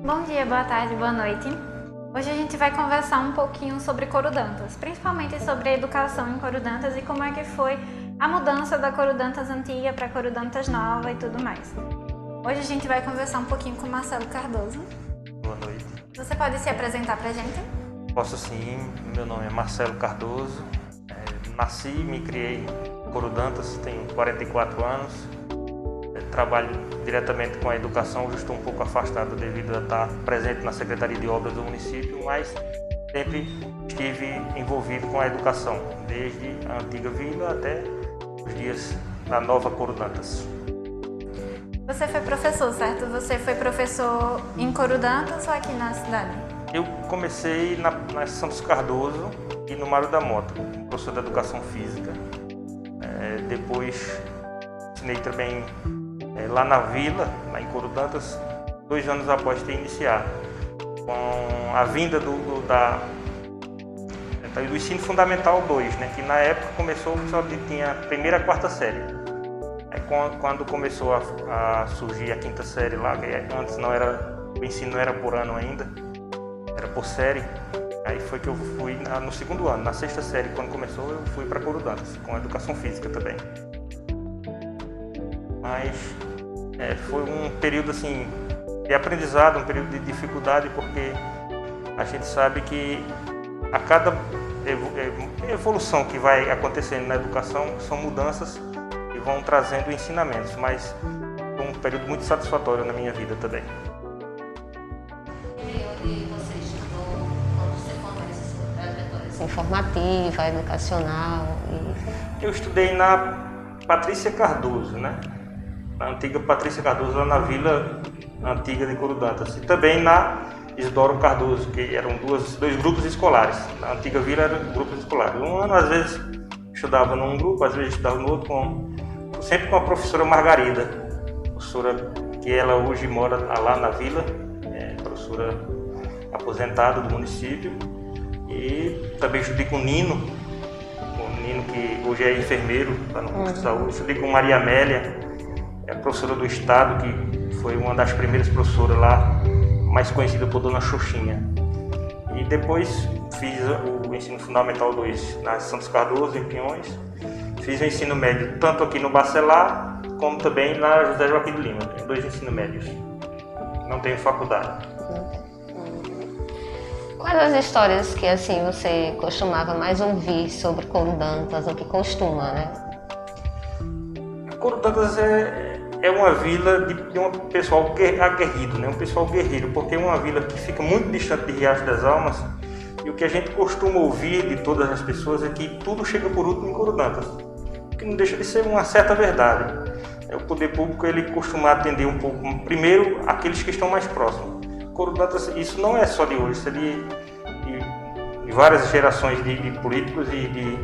Bom dia, boa tarde, boa noite. Hoje a gente vai conversar um pouquinho sobre Corudantas, principalmente sobre a educação em Corudantas e como é que foi a mudança da Corudantas antiga para Corudantas nova e tudo mais. Hoje a gente vai conversar um pouquinho com Marcelo Cardoso. Boa noite. Você pode se apresentar para a gente? Posso sim, meu nome é Marcelo Cardoso, nasci e me criei em Corudantas, tenho 44 anos, trabalho diretamente com a educação, hoje estou um pouco afastado devido a estar presente na Secretaria de Obras do município, mas sempre estive envolvido com a educação, desde a antiga vila até os dias da nova Corudantas. Você foi professor, certo? Você foi professor em Corudantas ou aqui na cidade? Eu comecei na Santos Cardoso e no Mário da Mota, professor de Educação Física. Depois ensinei também lá na vila, lá em Corudantas, 2 anos após ter iniciado. Com a vinda do ensino fundamental 2, né, que na época começou, só tinha a primeira e a quarta série. Aí, quando começou a surgir a quinta série lá, que antes o ensino não era por ano ainda, era por série, aí foi que eu fui no segundo ano, na sexta série, quando começou, eu fui para Corudantas, com educação física também. Mas foi um período assim, de aprendizado, um período de dificuldade, porque a gente sabe que a cada evolução que vai acontecendo na educação são mudanças que vão trazendo ensinamentos, mas foi um período muito satisfatório na minha vida também. Informativa, educacional. Eu estudei na Patrícia Cardoso, né? Na antiga Patrícia Cardoso, lá na vila antiga de Corudantas. E também na Isidoro Cardoso, que eram dois grupos escolares. Na antiga vila eram grupos escolares. Um ano, às vezes, estudava num grupo, às vezes estudava no outro, sempre com a professora Margarida. Professora que ela hoje mora lá na vila, professora aposentada do município. E também estudei com o Nino que hoje é enfermeiro lá no posto de saúde. Estudei com Maria Amélia, professora do estado, que foi uma das primeiras professoras lá, mais conhecida por Dona Xoxinha. E depois fiz o ensino fundamental 2 na Santos Cardoso, em Pinhões. Fiz o ensino médio tanto aqui no Bacelar, como também na José Joaquim de Lima. Tenho 2 ensinos médios. Não tenho faculdade. Quais as histórias que assim você costumava mais ouvir sobre Corudantas, ou que costuma, né? Corudantas é uma vila de um pessoal aguerrido, né? Um pessoal guerreiro, porque é uma vila que fica muito distante de Riacho das Almas, e o que a gente costuma ouvir de todas as pessoas é que tudo chega por último em Corudantas, o que não deixa de ser uma certa verdade. O poder público ele costuma atender um pouco primeiro aqueles que estão mais próximos. Corudantas, isso não é só de hoje, isso é de várias gerações de políticos e de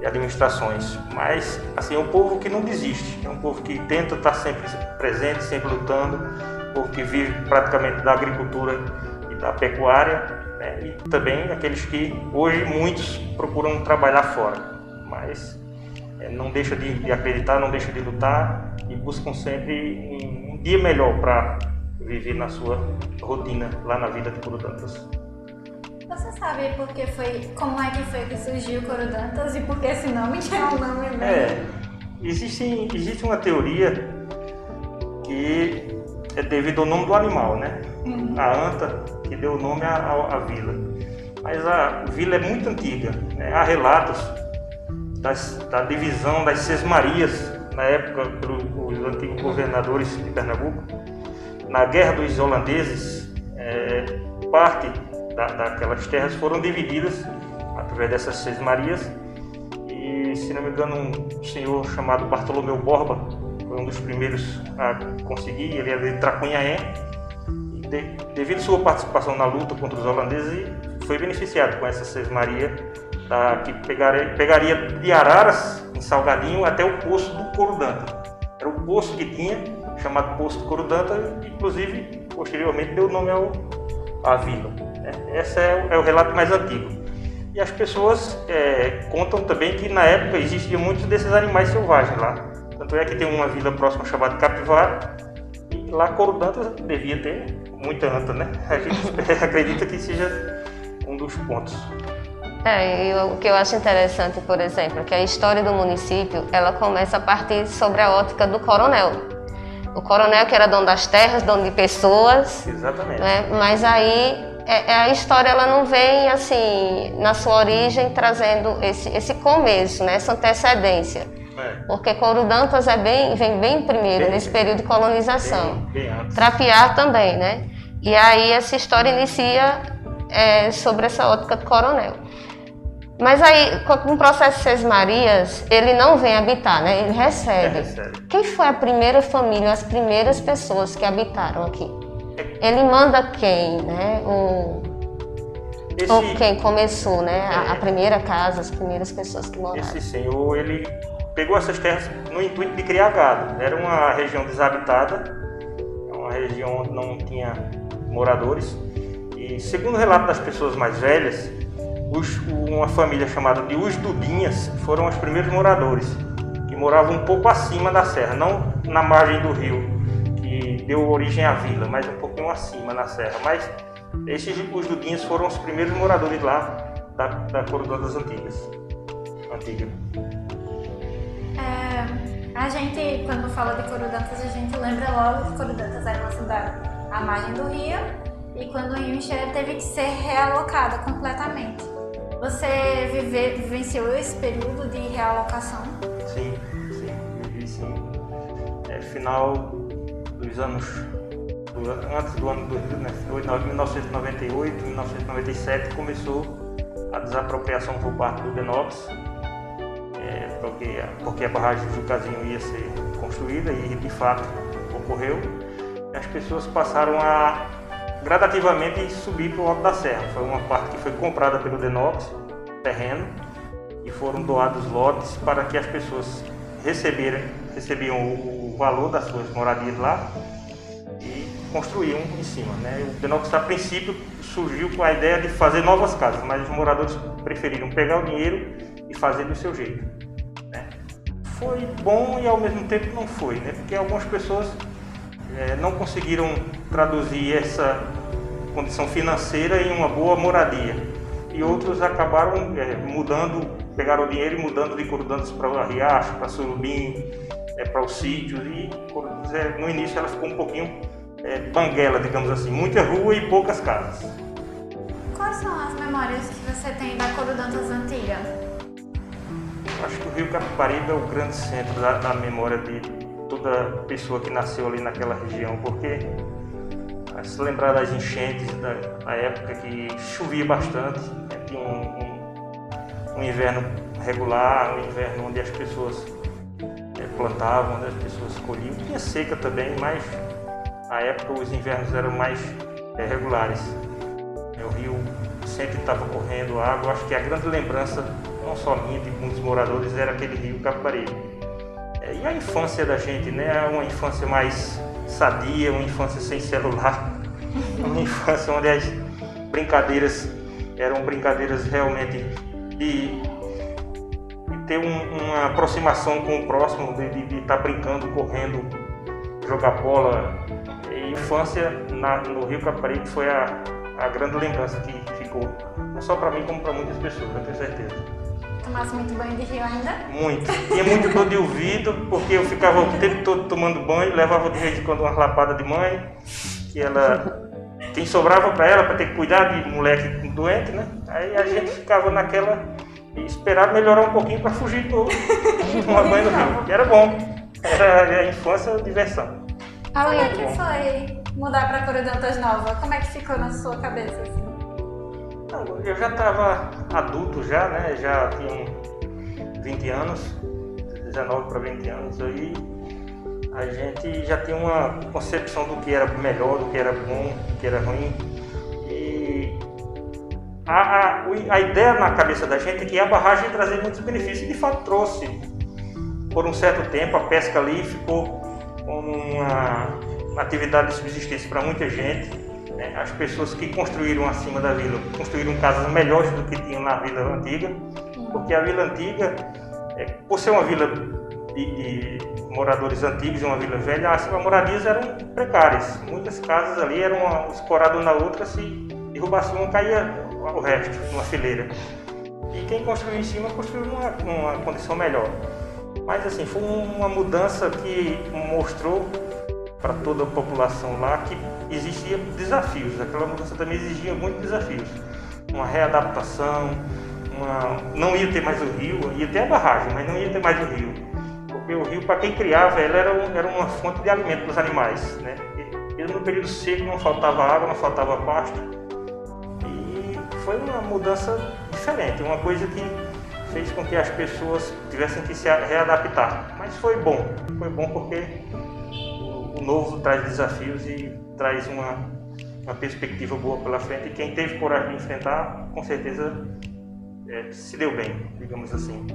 administrações, mas assim, é um povo que não desiste, é um povo que tenta estar sempre presente, sempre lutando, um povo que vive praticamente da agricultura e da pecuária, né? E também aqueles que hoje muitos procuram trabalhar fora, mas não deixa de acreditar, não deixa de lutar e buscam sempre um dia melhor para viver na sua rotina lá na vida de Corudantas. Você sabe como é que foi que surgiu Corudantas e por que esse nome que é um nome bem... Existe uma teoria que é devido ao nome do animal, né? A anta, que deu o nome à vila. Mas a vila é muito antiga, né? Há relatos da divisão das Sesmarias, na época pelos antigos governadores de Pernambuco. Na Guerra dos Holandeses, parte daquelas terras foram divididas através dessas Sesmarias, e, se não me engano, um senhor chamado Bartolomeu Borba foi um dos primeiros a conseguir. Ele era de Tracunhaém, e devido à sua participação na luta contra os holandeses, foi beneficiado com essa Sesmaria, que pegaria de Araras, em Salgadinho, até o poço do Corudanta. Era o poço que tinha, chamado Poço do Corudanta, e inclusive, posteriormente, deu o nome à vila. Esse é o relato mais antigo. E as pessoas contam também que na época existiam muitos desses animais selvagens lá. Tanto é que tem uma vila próxima chamada Capivara, e lá Corudantas devia ter muita anta, né? A gente acredita que seja um dos pontos. O que eu acho interessante, por exemplo, é que a história do município, ela começa a partir sobre a ótica do coronel. O coronel que era dono das terras, dono de pessoas. Exatamente. Né? Mas aí a história ela não vem assim na sua origem trazendo esse começo, né? Essa antecedência. Porque Couro-Dantas vem bem primeiro, nesse período de colonização. Bem antes. Trapiá também, né? E aí essa história inicia sobre essa ótica do coronel. Mas aí, com o processo de Sesmarias, ele não vem habitar, né? Ele recebe. Quem foi a primeira família, as primeiras pessoas que habitaram aqui? Ele manda quem, né? Ou quem começou, né? A primeira casa, as primeiras pessoas que moraram. Esse senhor, ele pegou essas terras no intuito de criar gado. Era uma região desabitada, uma região onde não tinha moradores. E segundo o relato das pessoas mais velhas, uma família chamada de Os Dudinhas foram os primeiros moradores, que moravam um pouco acima da serra, não na margem do rio, que deu origem à vila, mas um pouquinho acima na serra. Mas os Dudinhas foram os primeiros moradores lá da Couro-Dantas antiga. A gente, quando fala de Couro-Dantas, a gente lembra logo que Couro-Dantas era uma cidade à margem do rio e quando o rio encheu teve que ser realocada completamente. Você vivenciou esse período de realocação? Sim, vivi sim. Final dos anos, antes do ano 2000, né? 1998, 1997, começou a desapropriação por parte do DENOPS, porque a barragem de Jucazinho ia ser construída e de fato ocorreu. E as pessoas passaram a gradativamente subir para o alto da serra. Foi uma parte que foi comprada pelo DENOPS, terreno, e foram doados lotes para que as pessoas recebiam o valor das suas moradias lá e construíam em cima, né? O DENOPS, a princípio, surgiu com a ideia de fazer novas casas, mas os moradores preferiram pegar o dinheiro e fazer do seu jeito, né? Foi bom e ao mesmo tempo não foi, né? Porque algumas pessoas não conseguiram traduzir essa condição financeira em uma boa moradia e outros acabaram pegaram o dinheiro e mudando de Couro-Dantas para Riacho, para Surubim, para os sítios, e no início ela ficou um pouquinho banguela, digamos assim, muita rua e poucas casas. Quais são as memórias que você tem da Couro-Dantas antiga? Acho que o Rio Capibaribe é o grande centro da memória de toda pessoa que nasceu ali naquela região, porque se lembrar das enchentes da época que chovia bastante, tinha um inverno regular, um inverno onde as pessoas plantavam, onde as pessoas colhiam. Tinha seca também, mas na época os invernos eram mais regulares. O rio sempre estava correndo água. Acho que a grande lembrança, não só minha, de muitos moradores, era aquele rio Capibaribe. E a infância da gente, né? Uma infância mais sadia, uma infância sem celular, uma infância onde as brincadeiras eram brincadeiras realmente de ter uma aproximação com o próximo, de estar brincando, correndo, jogar bola. E a infância no Rio Capibaribe foi a grande lembrança que ficou, não só para mim como para muitas pessoas, eu tenho certeza. Tomasse muito banho de rio ainda? Muito. Tinha muito dor de ouvido, porque eu ficava o tempo todo tomando banho, levava de vez em quando uma lapada de mãe, que quem sobrava para ela, para ter que cuidar de moleque doente, né? Aí a gente ficava naquela e esperava melhorar um pouquinho para fugir todo, tomar banho no rio, que era bom. Era a infância, a diversão. Como é que foi mudar para Couro-Dantas Nova? Como é que ficou na sua cabeça, assim? Eu já estava adulto já, né? Já tinha 20 anos, 19 para 20 anos, aí a gente já tinha uma concepção do que era melhor, do que era bom, do que era ruim. E a ideia na cabeça da gente é que a barragem ia trazer muitos benefícios, e de fato trouxe. Por um certo tempo a pesca ali ficou como uma atividade de subsistência para muita gente. As pessoas que construíram acima da vila construíram casas melhores do que tinham na vila antiga, porque a vila antiga, por ser uma vila de moradores antigos de uma Vila Velha, as moradias eram precárias. Muitas casas ali eram escoradas uma na outra, se derrubasse uma, caía o resto, numa fileira. E quem construiu em cima construiu numa condição melhor. Mas assim, foi uma mudança que mostrou para toda a população lá que existia desafios. Aquela mudança também exigia muitos desafios. Uma readaptação, não ia ter mais o rio, ia ter a barragem, mas não ia ter mais o rio. Porque o rio, para quem criava, ele era uma fonte de alimento para os animais, né? E no período seco não faltava água, não faltava pasto. E foi uma mudança diferente, uma coisa que fez com que as pessoas tivessem que se readaptar. Mas foi bom porque o novo traz desafios e traz uma perspectiva boa pela frente. E quem teve coragem de enfrentar, com certeza se deu bem, digamos assim.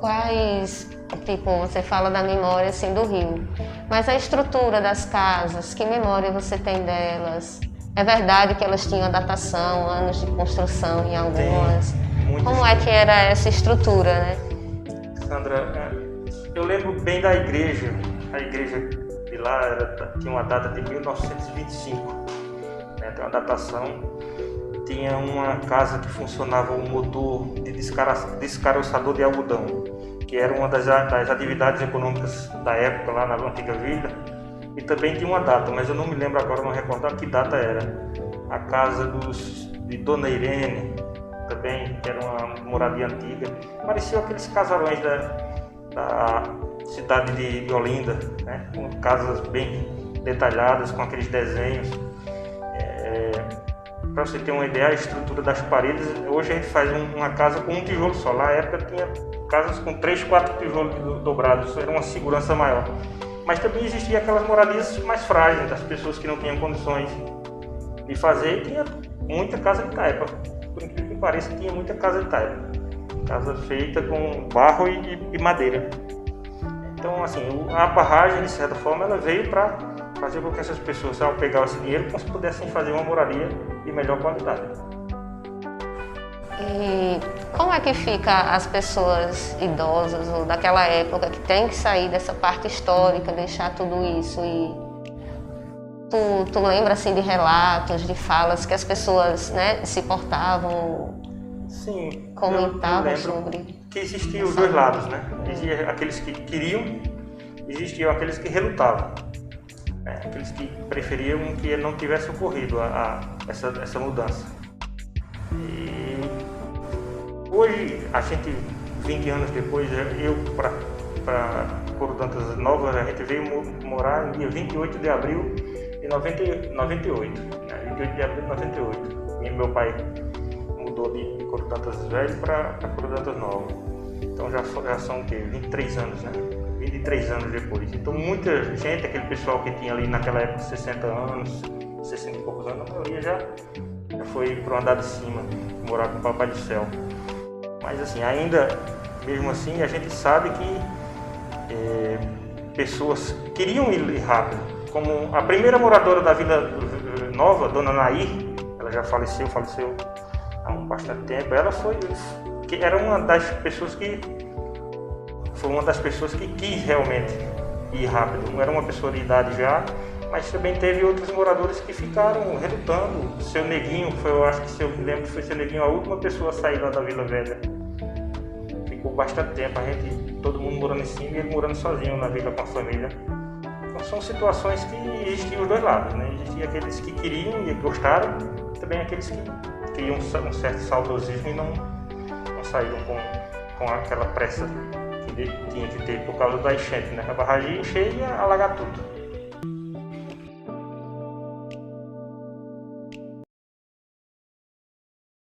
Quais, tipo, você fala da memória assim do rio, mas a estrutura das casas, que memória você tem delas? É verdade que elas tinham datação, anos de construção em algumas? Como é que era essa estrutura, né? Sandra, eu lembro bem da igreja. A igreja de lá tinha uma data de 1925, né? Tem uma datação. Tinha uma casa que funcionava um motor de descaroçador de algodão, que era uma das atividades econômicas da época lá na antiga vila. E também tinha uma data, mas eu não me lembro agora, não recordar que data era. A casa de Dona Irene, também, que era uma moradia antiga. Pareciam aqueles casarões da cidade de Olinda, né? Com casas bem detalhadas, com aqueles desenhos. Para você ter uma ideia, a estrutura das paredes, hoje a gente faz uma casa com um tijolo só. Na época tinha casas com 3, 4 tijolos dobrados, isso era uma segurança maior. Mas também existia aquelas moradias mais frágeis, das pessoas que não tinham condições de fazer, e tinha muita casa de taipa. Por incrível que pareça, tinha muita casa de taipa. Casa feita com barro e madeira. Então, assim, a barragem, de certa forma, ela veio para fazer com que essas pessoas, ao pegar esse dinheiro, pudessem fazer uma moradia de melhor qualidade. E como é que fica as pessoas idosas ou daquela época que tem que sair dessa parte histórica, deixar tudo isso? E tu lembra assim de relatos, de falas que as pessoas, né, se portavam? Sim, comentavam eu sobre que existiam os dois lados, né? Existiam aqueles que queriam, existiam aqueles que relutavam. Aqueles que preferiam que não tivesse ocorrido essa mudança. E hoje, a gente, 20 anos depois, eu para Corudantas Nova, a gente veio morar no dia 28 de abril de 98. 28 de abril de 98. E meu pai mudou de Corudantas Velho para Corudantas Nova. Então já são o quê? 23 anos, né? 23 anos depois. Então muita gente, aquele pessoal que tinha ali naquela época 60 anos, 60 e poucos anos, a maioria já foi para o andar de cima, morar com o Papai do Céu. Mas assim, ainda, mesmo assim, a gente sabe que pessoas queriam ir rápido. Como a primeira moradora da Vila Nova, Dona Nair, ela já faleceu há bastante tempo, ela era uma das pessoas que quis realmente ir rápido. Não era uma pessoa de idade já, mas também teve outros moradores que ficaram relutando. Seu Neguinho, eu acho que, se eu me lembro, foi seu Neguinho a última pessoa a sair lá da Vila Velha. Ficou bastante tempo, todo mundo morando em cima e ele morando sozinho na vila com a família. Então são situações que existiam os dois lados, né? Existiam aqueles que queriam e gostaram, e também aqueles que queriam um certo saudosismo e não saíram com aquela pressa que tinha que ter por causa da enchente, né? A barragem ia encher e ia alagar tudo.